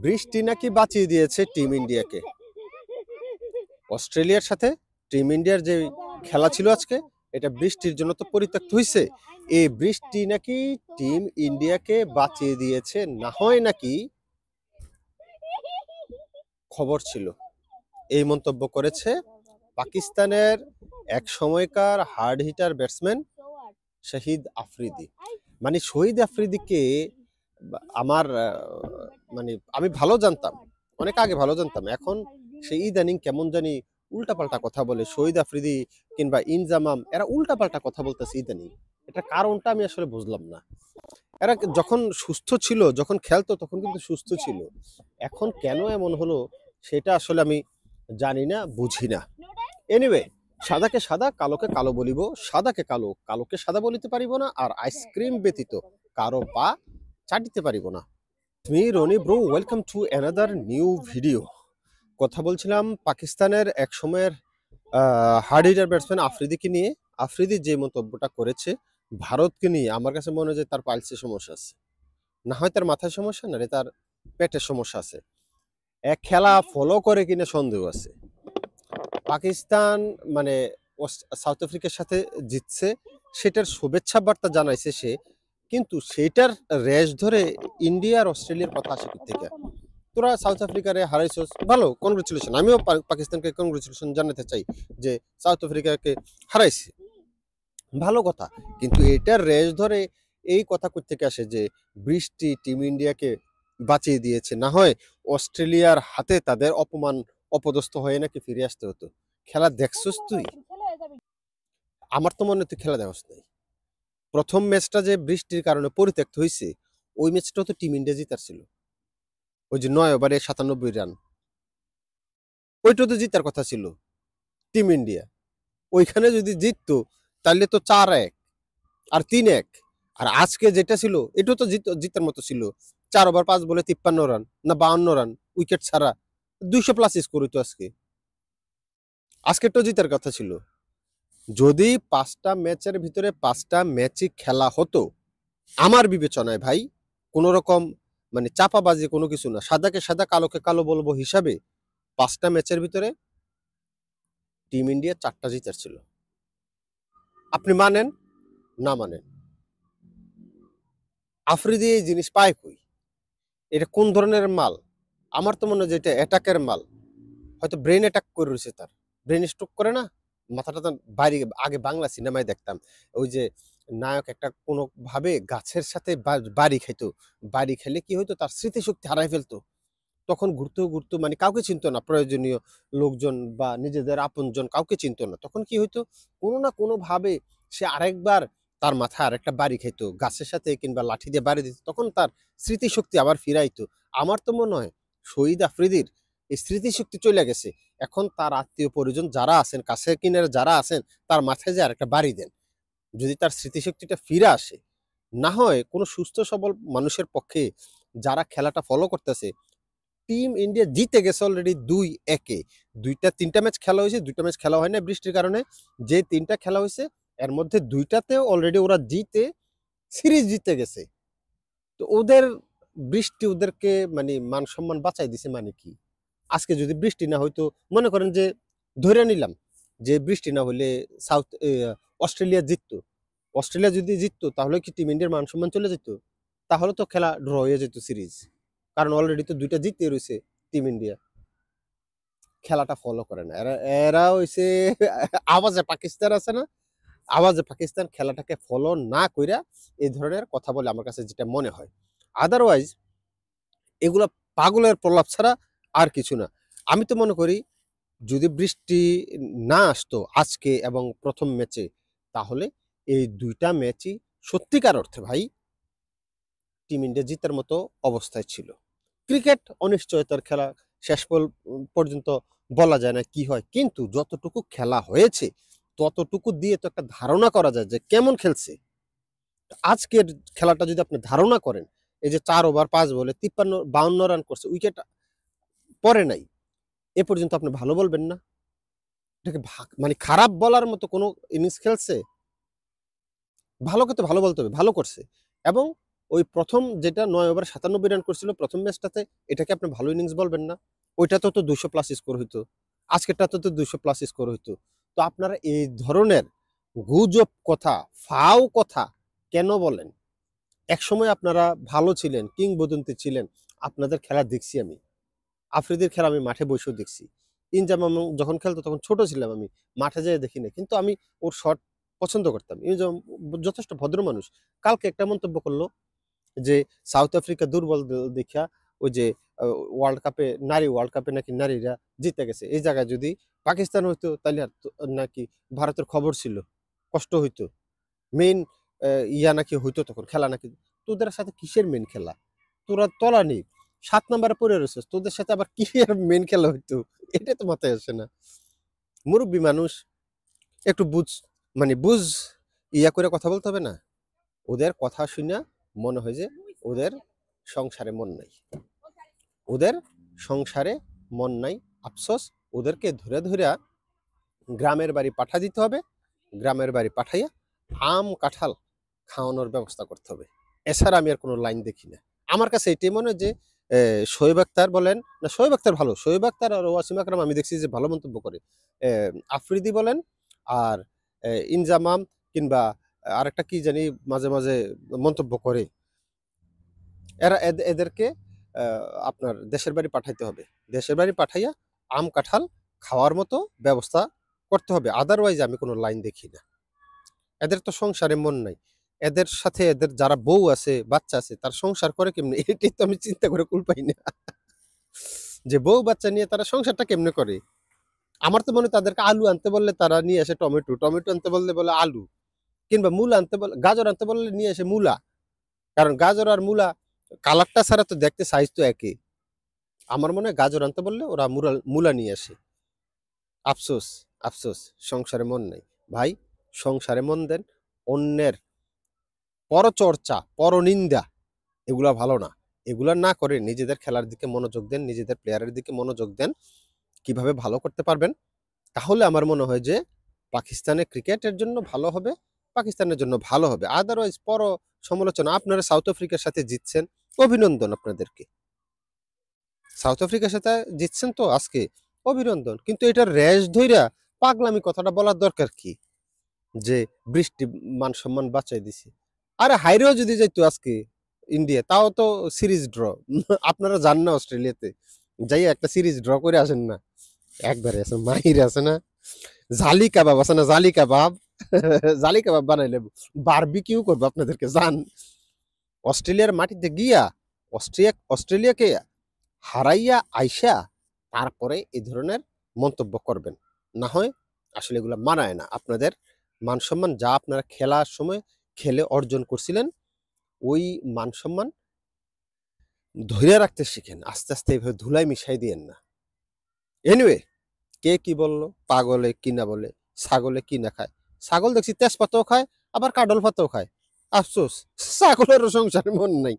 বৃষ্টি নাকি বাঁচিয়ে দিয়েছে টিম ইন্ডিয়াকে। অস্ট্রেলিয়ার সাথে টিম ইন্ডিয়ার যে খেলা ছিল আজকে, এটা বৃষ্টির জন্য তো পরিত্যক্ত হয়েছে। এই বৃষ্টি নাকি টিম ইন্ডিয়াকে বাঁচিয়ে দিয়েছে, না হয় নাকি খবর ছিল। এই মন্তব্য করেছে পাকিস্তানের এক সময়কার হার্ড হিটার ব্যাটসম্যান শহীদ আফ্রিদি। মানে শহীদ আফ্রিদিকে আমার মানে আমি ভালো জানতাম, অনেক আগে ভালো জানতাম। এখন সেই ইদানিং কেমন জানি উল্টাপাল্টা কথা বলে। শহীদ আফ্রিদি কিংবা ইনজামাম এরা উল্টাপাল্টা কথা বলতেছে ইদানিং। এটা কারণটা আমি আসলে বুঝলাম না। এরা যখন সুস্থ ছিল, যখন খেলতো তখন কিন্তু সুস্থ ছিল। এখন কেন এমন হলো সেটা আসলে আমি জানি না, বুঝি না। এনিওয়ে, সাদাকে সাদা কালোকে কালো বলিব, সাদাকে কালো কালোকে সাদা বলিতে পারিব না, আর আইসক্রিম ব্যতীত কারো পা চাটিতে পারিব না। Me Roni bro, welcome to another new video. কথা বলছিলাম পাকিস্তানের এক সময়ের হার্ড হিটার ব্যাটসম্যান আফ্রিদিকে নিয়ে। আফ্রিদি যে মন্তব্যটা করেছে ভারতকে নিয়ে, আমার কাছে মনে হয় যে তার পাইলসের সমস্যা আছে, না হয় তার মাথায় সমস্যা, না রে তার পেটের সমস্যা আছে। এক খেলা ফলো করে কিনা সন্দেহ আছে। পাকিস্তান মানে সাউথ আফ্রিকার সাথে জিতছে, সেটার শুভেচ্ছা বার্তা জানাইছে সে, কিন্তু সেটার রেশ ধরে ইন্ডিয়া আর অস্ট্রেলিয়ার কথা আসে থেকে। তোরা সাউথ আফ্রিকারে হারাইছস, ভালো, কনগ্রেচুলেশন। আমিও পাকিস্তানকে কনগ্রেচুলেশন জানাতে চাই যে সাউথ আফ্রিকাকে হারাইছে, ভালো কথা। কিন্তু এটার রেশ ধরে এই কথা থেকে আসে যে বৃষ্টি টিম ইন্ডিয়াকে বাঁচিয়ে দিয়েছে, না হয় অস্ট্রেলিয়ার হাতে তাদের অপমান অপদস্থ হয়ে নাকি ফিরে আসতে হতো। খেলা দেখছস তুই? আমার তো মনে হয় তুই খেলা দেখছ নাই। প্রথম ম্যাচটা যে বৃষ্টির কারণে পরিত্যক্ত হয়েছে, ওই ম্যাচটা তো টিম ইন্ডিয়া জিতার ছিল। ওই যে 9 ওভারে 97 রান, ওইটা তো জিতার কথা ছিল টিম ইন্ডিয়া। ওইখানে যদি জিততো তাহলে তো 4-1 আর 3-1। আর আজকে যেটা ছিল এটা তো জিতার মতো ছিল। 4 ওভার 5 বলে 53 রান না 52 রান, উইকেট ছাড়া 200+ স্কোর হইতো আজকে। আজকে তো জিতার কথা ছিল। যদি 5টা ম্যাচের ভিতরে 5টা ম্যাচই খেলা হতো, আমার বিবেচনায় ভাই, কোন রকম মানে চাপাবাজি কোনো কিছু না, সাদাকে সাদা কালোকে কালো বলবো হিসাবে 5টা ম্যাচের ভিতরে টিম ইন্ডিয়া 4টা জিতার ছিল। আপনি মানেন না মানেন, আফ্রিদি এই জিনিস পায় কই? এটা কোন ধরনের মাল? আমার তো মনে হয় যে এটা অ্যাটাকের মাল। হয়তো ব্রেন অ্যাটাক করে রয়েছে, তার ব্রেন স্ট্রোক করে না, মাথাটা তো বাইরে। আগে বাংলা সিনেমায় দেখতাম ওই যে নায়ক একটা কোনো ভাবে গাছের সাথে বাড়ি খাইতো, বাড়ি খেলে কি হইতো, তার স্মৃতিশক্তি হারাই ফেলতো। তখন ঘুরতেও ঘুরতো, মানে কাউকে চিনতো না, প্রয়োজনীয় লোকজন বা নিজেদের আপনজন কাউকে চিনতো না। তখন কি হইতো, কোনো না কোনো ভাবে সে আরেকবার তার মাথায় আরেকটা বাড়ি খাইতো গাছের সাথে, কিংবা লাঠি দিয়ে বাড়ি দিত, তখন তার স্মৃতিশক্তি আবার ফিরাইতো। আমার তো মনে হয় শহীদ আফ্রিদির এই স্মৃতিশক্তি চলে গেছে। এখন তার আত্মীয় পরিজন যারা আছেন, কাছে কিনারে যারা আছেন, তার মাথায় যে আরেকটা বাড়ি দেন, যদি তার স্মৃতিশক্তিটা ফিরে আসে। না হয় কোনো সুস্থ সবল মানুষের পক্ষে যারা খেলাটা ফলো করতেছে, টিম ইন্ডিয়া জিতে গেছে অলরেডি 2-1। 2-3টা ম্যাচ খেলা হয়েছে, 2টা ম্যাচ খেলা হয় না বৃষ্টির কারণে। যে 3টা খেলা হয়েছে এর মধ্যে 2টাতে অলরেডি ওরা জিতে সিরিজ জিতে গেছে। তো ওদের বৃষ্টি ওদেরকে মানে মান সম্মান বাঁচাই দিছে মানে কি? আজকে যদি বৃষ্টি না হইতো, মনে করেন যে ধরে নিলাম যে বৃষ্টি না হলে সাউথ অস্ট্রেলিয়া জিততো, অস্ট্রেলিয়া যদি জিততো তাহলে কি টিম ইন্ডিয়ার মান সম্মান চলে যেত? তাহলে তো খেলা ড্র হয়ে যেত সিরিজ, কারণ অলরেডি তো 2টা জিতে রয়েছে টিম ইন্ডিয়া। খেলাটা ফলো করে না এরা। এরা হইছে আওয়াজে পাকিস্তান আছে না, আওয়াজে পাকিস্তান খেলাটাকে ফলো না কইরা এই ধরনের কথা বলে, আমার কাছে যেটা মনে হয়। আদারওয়াইজ এগুলা পাগলের প্রলাপ ছাড়া আর কিছু না। আমি তো মনে করি যদি বৃষ্টি না আসতো আজকে এবং প্রথম ম্যাচে, তাহলে এই 2টা ম্যাচই সত্যিকার অর্থে ভাই টিম ইন্ডিয়া জিতার মতো অবস্থায় ছিল। ক্রিকেট অনিশ্চয়তার খেলা, শেষ পর্যন্ত বলা যায় না কি হয়, কিন্তু যতটুকু খেলা হয়েছে ততটুকু দিয়ে তো একটা ধারণা করা যায় যে কেমন খেলছে। আজকের খেলাটা যদি আপনি ধারণা করেন, এই যে 4 ওভার 5 বলে 52 রান করছে, উইকেট পরে নাই, এ পর্যন্ত আপনি ভালো বলবেন না? এটাকে মানে খারাপ বলার মতো কোনো ইনিংস খেলছে? ভালোকে তো ভালো বলতে হবে, ভালো করছে। এবং ওই প্রথম যেটা 9 ওভার 97 রান করছিল প্রথম ম্যাচটাতে, এটাকে আপনি ভালো ইনিংস বলবেন না? ওইটাতে তো 200+ স্কোর হইতো, আজকেরটাতে তো 200+ স্কোর হইতো। তো আপনারা এই ধরনের গুজব কথা, ফাও কথা কেন বলেন? একসময় আপনারা ভালো ছিলেন, কিংবদন্তি ছিলেন, আপনাদের খেলা দেখছি আমি, আফ্রিদির খেলা আমি মাঠে বসেও দেখছি। ইনজামাম যখন খেলতো তখন ছোট ছিলাম আমি, মাঠে যেয়ে দেখি না, কিন্তু আমি ওর শট পছন্দ করতাম। ইনজাম যথেষ্ট ভদ্র মানুষ। কালকে একটা মন্তব্য করলো যে সাউথ আফ্রিকা দুর্বল দেখা ওই যে ওয়ার্ল্ড কাপে, ওয়ার্ল্ড কাপে নাকি নারীরা জিতে গেছে, এই জায়গায় যদি পাকিস্তান হইতো তাহলে আর নাকি ভারতের খবর ছিল, কষ্ট হইতো, মেইন ইয়া নাকি হইতো তখন খেলা নাকি। তোদের সাথে কিসের মেইন খেলা? তোরা তলা নেই, 7 নম্বরে পড়ে রয়েছিস, তোদের সাথে আবার কি আর মেইন খেলা হইতো? এটা তো মাথায় আসে না। মুরব্বী মানুষ, একটু বুঝ, মানে বুঝ ইয়া করে কথা বলতে হবে না? ওদের কথা শুনে মনে হয় যে ওদের সংসারে মন নাই, ওদের সংসারে মন নাই। আফসোস, ওদেরকে ধরে ধরে গ্রামের বাড়ি পাঠা দিতে হবে, গ্রামের বাড়ি পাঠাইয়া আম কাঁঠাল খাওয়ানোর ব্যবস্থা করতে হবে। এছাড়া আমি আর কোনো লাইন দেখি না। আমার কাছে এটাই মনে হয় যে শোয়েব আক্তার বলেন না, শোয়েব আক্তার ভালো, শোয়েব আক্তার আর ওয়াসিম আকরাম আমি দেখছি যে ভালো মন্তব্য করে। আফ্রিদি বলেন আর ইনজামাম কিংবা আরেকটা কি জানি মাঝে মাঝে মন্তব্য করে, এরা এদেরকে আপনার দেশের বাড়ি পাঠাইতে হবে। দেশের বাড়ি পাঠাইয়া আম কাঁঠাল খাওয়ার মতো ব্যবস্থা করতে হবে। আদারওয়াইজ আমি কোনো লাইন দেখি না। এদের তো সংসারে মন নাই। এদের সাথে এদের যারা বউ আছে, বাচ্চা আছে, তার সংসার করে কেমনে? এটাই তো আমি চিন্তা করে কুল পাই না। যে বউ বাচ্চা নিয়ে তারা সংসারটা কেমনে করে? আমার তো মনে হয় তাদেরকে আলু আনতে বললে তারা নিয়ে আসে টমেটো, টমেটো আনতে বললে বলে আলু, কিংবা মূলা আনতে বলে, গাজর আনতে বললে নিয়ে আসে মূলা। কারণ গাজর আর মূলা কালারটা ছাড়া তো দেখতে সাইজ তো একই। আমার মনে হয় গাজর আনতে বললে ওরা মূলা নিয়ে আসে। আফসোস, আফসোস, সংসারে মন নেই। ভাই, সংসারে মন দেন। অন্যের পরচর্চা, পরনিন্দা এগুলা ভালো না। এগুলা না করে নিজেদের খেলার দিকে মনোযোগ দেন, নিজেদের প্লেয়ারের দিকে মনোযোগ দেন, কিভাবে ভালো করতে পারবেন। তাহলে আমার মনে হয় যে পাকিস্তানের ক্রিকেটের জন্য ভালো হবে, পাকিস্তানের জন্য ভালো হবে। আদারওয়াইজ পর সমালোচনা, আপনারা সাউথ আফ্রিকার সাথে জিতছেন, অভিনন্দন আপনাদেরকে। সাউথ আফ্রিকার সাথে জিতছেন তো আজকে, অভিনন্দন। কিন্তু এটার রেশ ধইরা পাগলামি কথাটা বলার দরকার কি? যে বৃষ্টি মান সম্মান বাঁচাই দিছে। আরে হাইরেও যদি যাইতো আজকে ইন্ডিয়া, তাও তো সিরিজ ড্র। আপনারা যান না অস্ট্রেলিয়াতে, যাই একটা সিরিজ ড্র করে আসেন না। একবারে আছে মাহির আছে না, জালি কাবাব আছে না, জালি কাবাব। জালি কাবাব বানাইলে বারবিকিউ করবো আপনাদেরকে। যান অস্ট্রেলিয়ার মাটিতে গিয়া অস্ট্রেলিয়াকে হারাইয়া আইসা তারপরে এই ধরনের মন্তব্য করবেন। না হয় আসলে এগুলো মানায় না। আপনাদের মান সম্মান যা আপনারা খেলার সময় খেলে অর্জন করছিলেন, ওই মান সম্মান ধরে রাখতে শিখেন। আস্তে আস্তে এইভাবে ধুলাই মিশাই দিয়েন না। এনিওয়ে, কে কি বললো, পাগলে কি না বলে, ছাগলে কি না খায়। ছাগল দেখছি তেজপাতাও খায়, আবার কাডল পাতাও খায়। আফসোস, ছাগলেরও সংসারে মন নাই।